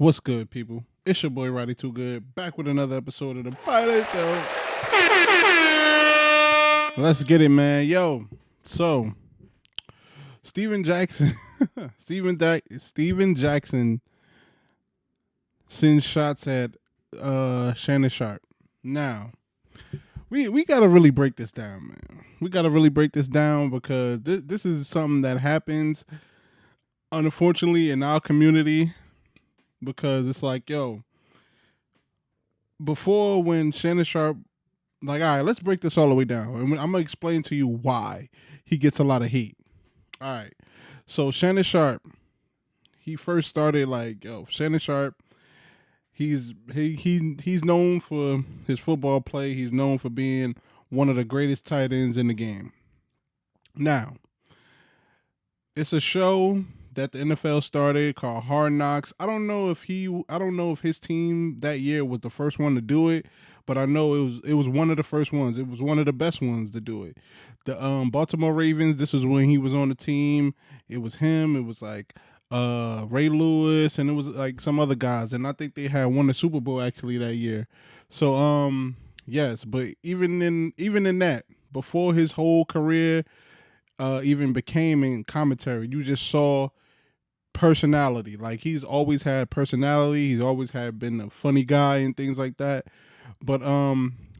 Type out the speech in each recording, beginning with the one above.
What's good, people? It's your boy Roddy Too Good, back with another episode of the Violates Show. Let's get it, man. Yo, so Steven Jackson, Steven Jackson sends shots at Shannon Sharpe. Now, we gotta really break this down, man. We gotta really break this down because this is something that happens, unfortunately, in our community. Because it's like, yo, before when Shannon Sharpe, like, all right, let's break this all the way down. And I'm gonna explain to you why he gets a lot of heat. All right, so Shannon Sharpe, he first started like, yo, Shannon Sharpe. He's known for his football play. He's known for being one of the greatest tight ends in the game. Now, it's a show that the NFL started called Hard Knocks. I don't know if his team that year was the first one to do it, but I know it was one of the first ones. It was one of the best ones to do it. The Baltimore Ravens, this is when he was on the team. It was him. It was like Ray Lewis, and it was like some other guys, and I think they had won the Super Bowl actually that year. So yes, but even in that, before his whole career even became in commentary, you just saw personality. Like, he's always had personality. He's always had been a funny guy and things like that. But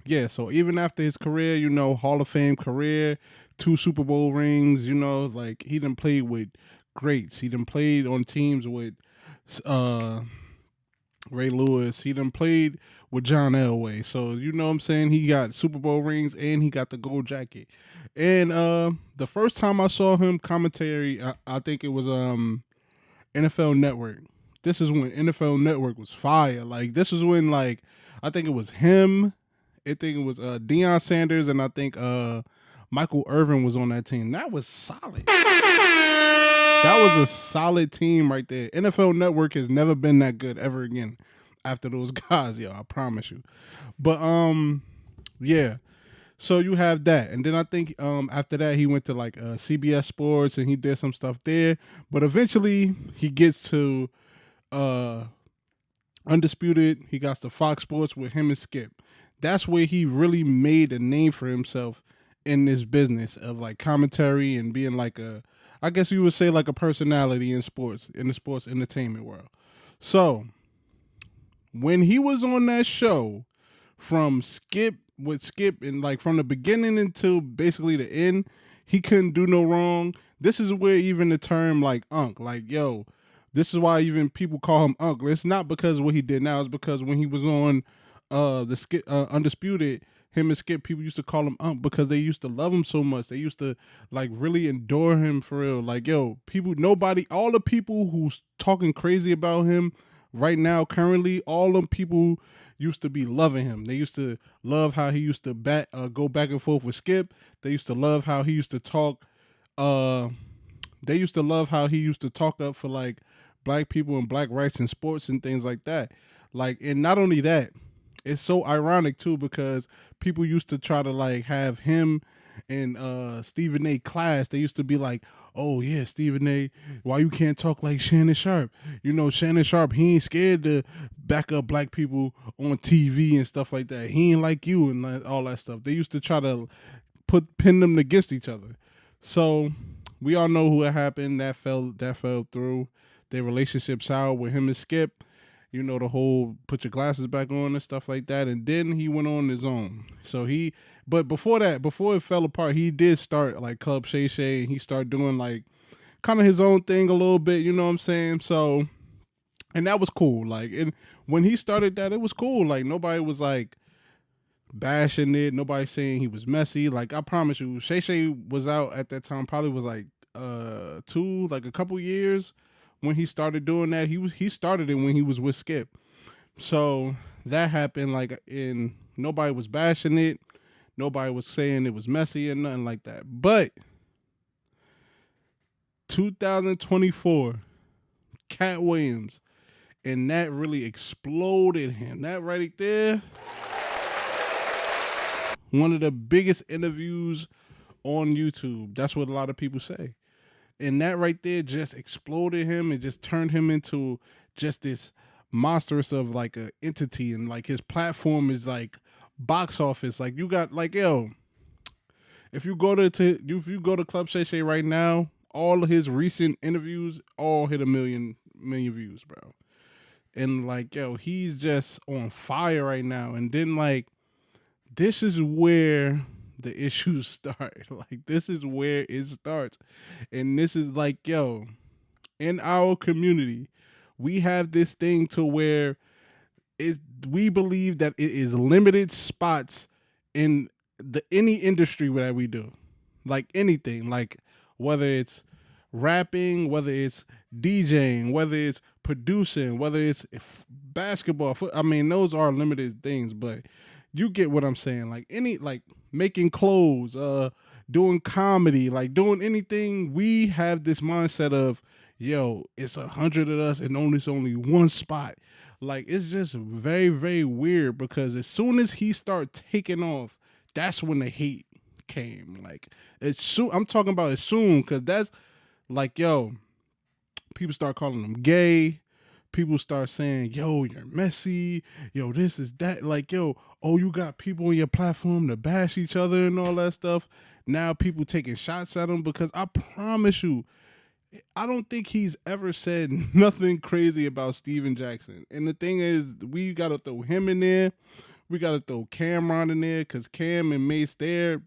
yeah, so even after his career, Hall of Fame career, 2 Super Bowl rings, like he done played with greats. He done played on teams with Ray Lewis. He done played with John Elway. So, you know what I'm saying? He got Super Bowl rings and he got the gold jacket. And the first time I saw him commentary, I think it was NFL Network. This is when NFL Network was fire. Like, this was when, like, I think it was him. I think it was Deion Sanders, and I think Michael Irvin was on that team. That was solid. That was a solid team right there. NFL Network has never been that good ever again after those guys, yo. I promise you. But yeah. So you have that, and then I think after that he went to like CBS Sports and he did some stuff there. But eventually he gets to Undisputed. He got to Fox Sports with him and Skip. That's where he really made a name for himself in this business of like commentary and being like I guess you would say like a personality in sports, in the sports entertainment world. So when he was on that show from Skip and like from the beginning until basically the end, he couldn't do no wrong. This is where even the term like Unc, like, yo, this is why even people call him Unc. It's not because of what he did now. It's because when he was on the Skip Undisputed, him and Skip, people used to call him Unc because they used to love him so much. They used to like really adore him for real. Like, yo, all the people who's talking crazy about him right now, currently, all them people used to be loving him. They used to love how he used to go back and forth with Skip. They used to love how he used to talk. They used to love how he used to talk up for like black people and black rights in sports and things like that. Like, and not only that, it's so ironic too because people used to try to like have him and Stephen A. class. They used to be like, oh yeah, Stephen A., why you can't talk like Shannon Sharpe? Shannon Sharpe, he ain't scared to back up black people on TV and stuff like that. He ain't like you and like, all that stuff. They used to try to pin them against each other. So we all know what happened. That fell through. Their relationship soured with him and Skip. The whole put your glasses back on and stuff like that. And then he went on his own. But before it fell apart, he did start like Club Shay Shay, and he started doing like kind of his own thing a little bit, you know what I'm saying? So, and that was cool. Like, and when he started that, it was cool. Like, nobody was like bashing it. Nobody saying he was messy. Like, I promise you, Shay Shay was out at that time, probably was like a couple years when he started doing that. He started it when he was with Skip. So that happened, like, and nobody was bashing it. Nobody was saying it was messy or nothing like that. But 2024, Cat Williams, and that really exploded him. That right there, one of the biggest interviews on YouTube. That's what a lot of people say. And that right there just exploded him and just turned him into just this monstrous of like a entity, and like his platform is like box office. Like you got like yo, if you go if you go to Club Shay Shay right now, all of his recent interviews all hit a million views, bro. And like yo, he's just on fire right now. And then like this is where the issues start. Like this is where it starts. And this is like yo, in our community, we have this thing to where is we believe that it is limited spots in the any industry that we do, like anything, like whether it's rapping, whether it's DJing, whether it's producing, whether it's basketball. I mean, those are limited things, but you get what I'm saying. Like any, like making clothes, doing comedy, like doing anything. We have this mindset of, yo, it's 100 of us and it's only one spot. Like it's just very, very weird because as soon as he started taking off, that's when the hate came. Like it's soon. I'm talking about as soon because that's like yo, people start calling him gay. People start saying, yo, you're messy. Yo, this is that. Like, yo, oh, you got people on your platform to bash each other and all that stuff. Now people taking shots at him because I promise you, I don't think he's ever said nothing crazy about Steven Jackson. And the thing is, we got to throw him in there. We got to throw Cameron in there because Cam and Mace, they're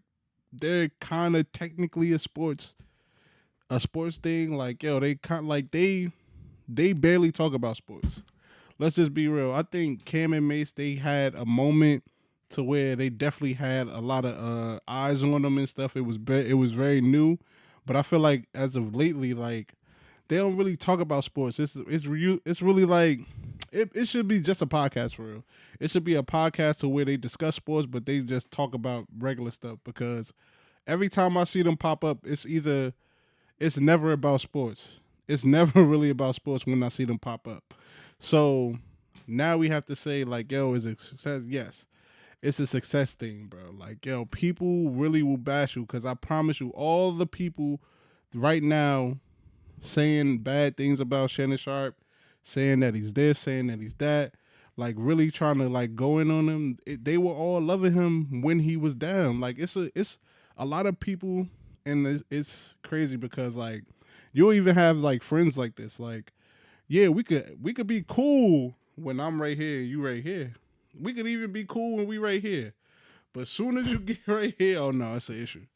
kind of technically a sports thing. Like, yo, they kind like they barely talk about sports. Let's just be real. I think Cam and Mace, they had a moment to where they definitely had a lot of eyes on them and stuff. It was very new, but I feel like as of lately, like they don't really talk about sports. It's really like it should be just a podcast for real. It should be a podcast to where they discuss sports, but they just talk about regular stuff because every time I see them pop up, it's never about sports. It's never really about sports when I see them pop up. So now we have to say like, yo, is it success? Yes, it's a success thing, bro. Like, yo, people really will bash you because I promise you, all the people right now saying bad things about Shannon Sharpe, saying that he's this, saying that he's that, like really trying to like go in on him. They were all loving him when he was down. Like it's a lot of people, and it's crazy because like you don't even have like friends like this. Like, yeah, we could be cool when I'm right here, you right here. We could even be cool when we right here. But as soon as you get right here, oh no, it's an issue.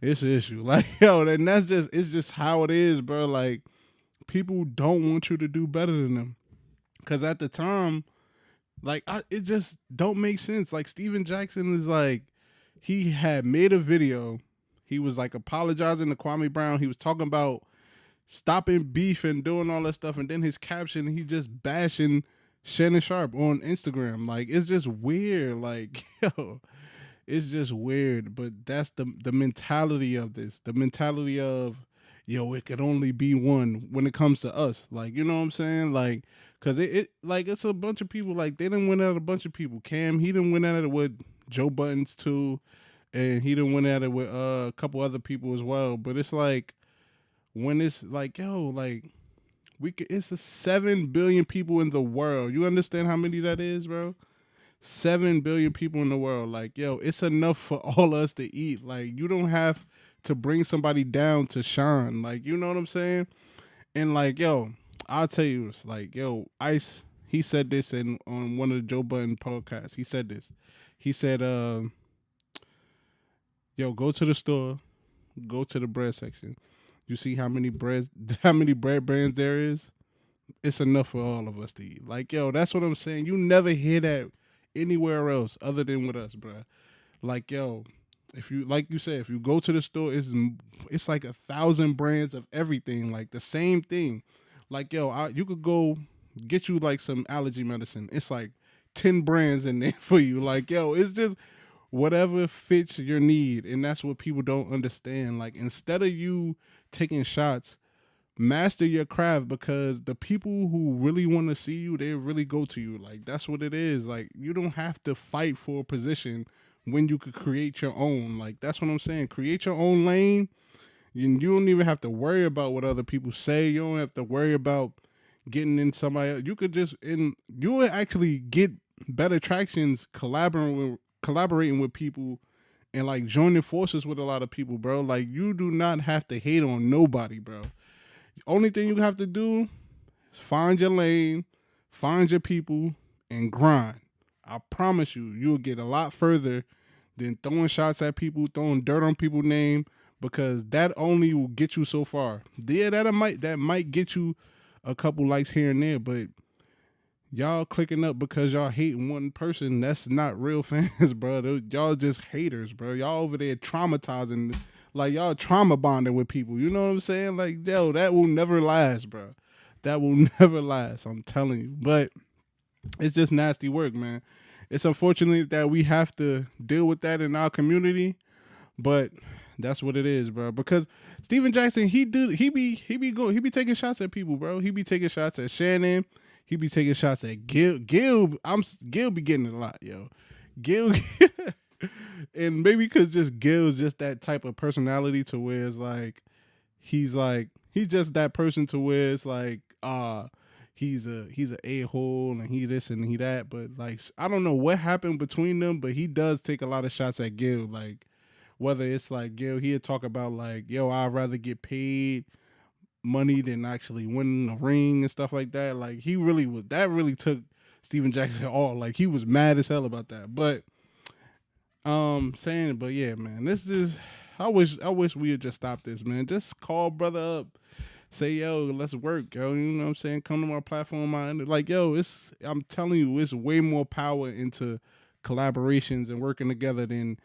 It's an issue. Like, yo, and it's just how it is, bro. Like, people don't want you to do better than them. Cause at the time, like, it just don't make sense. Like, Steven Jackson is like, he had made a video. He was like apologizing to Kwame Brown. He was talking about stopping beef and doing all that stuff. And then his caption, he just bashing Shannon Sharpe on Instagram. Like, it's just weird. Like, yo, it's just weird. But that's the mentality of this. The mentality of, yo, it could only be one when it comes to us. Like, you know what I'm saying? Like, cause it like it's a bunch of people. Like, they didn't win at a bunch of people. Cam, he didn't win at it with Joe Buttons too, and he didn't win at it with a couple other people as well. But it's like when it's like, yo, like it's a 7 billion people in the world. You understand how many that is, bro? 7 billion people in the world. Like, yo, it's enough for all us to eat. Like, you don't have to bring somebody down to shine. Like, you know what I'm saying? And like, yo, I'll tell you this. Like, yo, Ice, he said this on one of the Joe Budden podcasts. He said this. He said, yo, go to the store, go to the bread section. You see how many bread brands there is? It's enough for all of us to eat. Like, yo, that's what I'm saying. You never hear that anywhere else other than with us, bro. Like, yo, if you, like you said, if you go to the store, it's like 1,000 brands of everything, like the same thing. Like, yo, you could go get you like some allergy medicine. It's like 10 brands in there for you. Like, yo, it's just whatever fits your need. And that's what people don't understand. Like, instead of you taking shots, master your craft, because the people who really want to see you, they really go to you. Like, that's what it is. Like, you don't have to fight for a position when you could create your own. Like, that's what I'm saying. Create your own lane. You don't even have to worry about what other people say. You don't have to worry about getting in somebody. You could just you would actually get better tractions collaborating with people and like joining forces with a lot of people, bro. Like you do not have to hate on nobody, bro. Only thing you have to do is find your lane, find your people, and grind. I promise you, you'll get a lot further than throwing shots at people, throwing dirt on people's name, because that only will get you so far. Yeah, that might get you a couple likes here and there, but y'all clicking up because y'all hate one person, that's not real fans, bro. Y'all just haters, bro. Y'all over there traumatizing, like y'all trauma bonding with people. You know what I'm saying? Like, yo, that will never last, bro. That will never last. I'm telling you. But it's just nasty work, man. It's unfortunate that we have to deal with that in our community, but that's what it is, bro. Because Steven Jackson, he be taking shots at people, bro. He be taking shots at Shannon. He be taking shots at Gil. Gil be getting it a lot, yo. Gil, and maybe because just Gil's just that type of personality to where it's he's just that person to where it's he's a hole and he this and he that. But like I don't know what happened between them, but he does take a lot of shots at Gil. Like whether it's like Gil, he'd talk about like, yo, I'd rather get paid money than actually winning a ring and stuff like that. Like that really took Steven Jackson all. Like he was mad as hell about that. But but yeah, man, this is I wish we had just stopped this, man. Just call brother up. Say, yo, let's work, yo. You know what I'm saying? Come to my platform, like, yo, I'm telling you, it's way more power into collaborations and working together than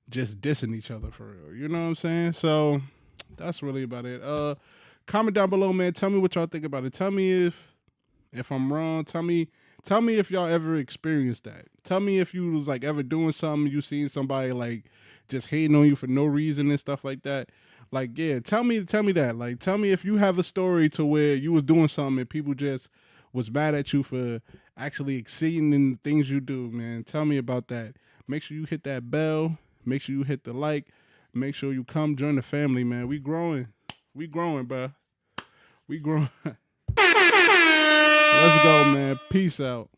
just dissing each other for real. You know what I'm saying? So that's really about it. Comment down below, man. Tell me what y'all think about it. Tell me if I'm wrong. Tell me if y'all ever experienced that. Tell me if you was like ever doing something, you seen somebody like just hating on you for no reason and stuff like that. Like, yeah, tell me that. Like, tell me if you have a story to where you was doing something and people just was mad at you for actually exceeding in the things you do, man. Tell me about that. Make sure you hit that bell. Make sure you hit the like. Make sure you come join the family, man. We growing, bro. We growing. Let's go, man. Peace out.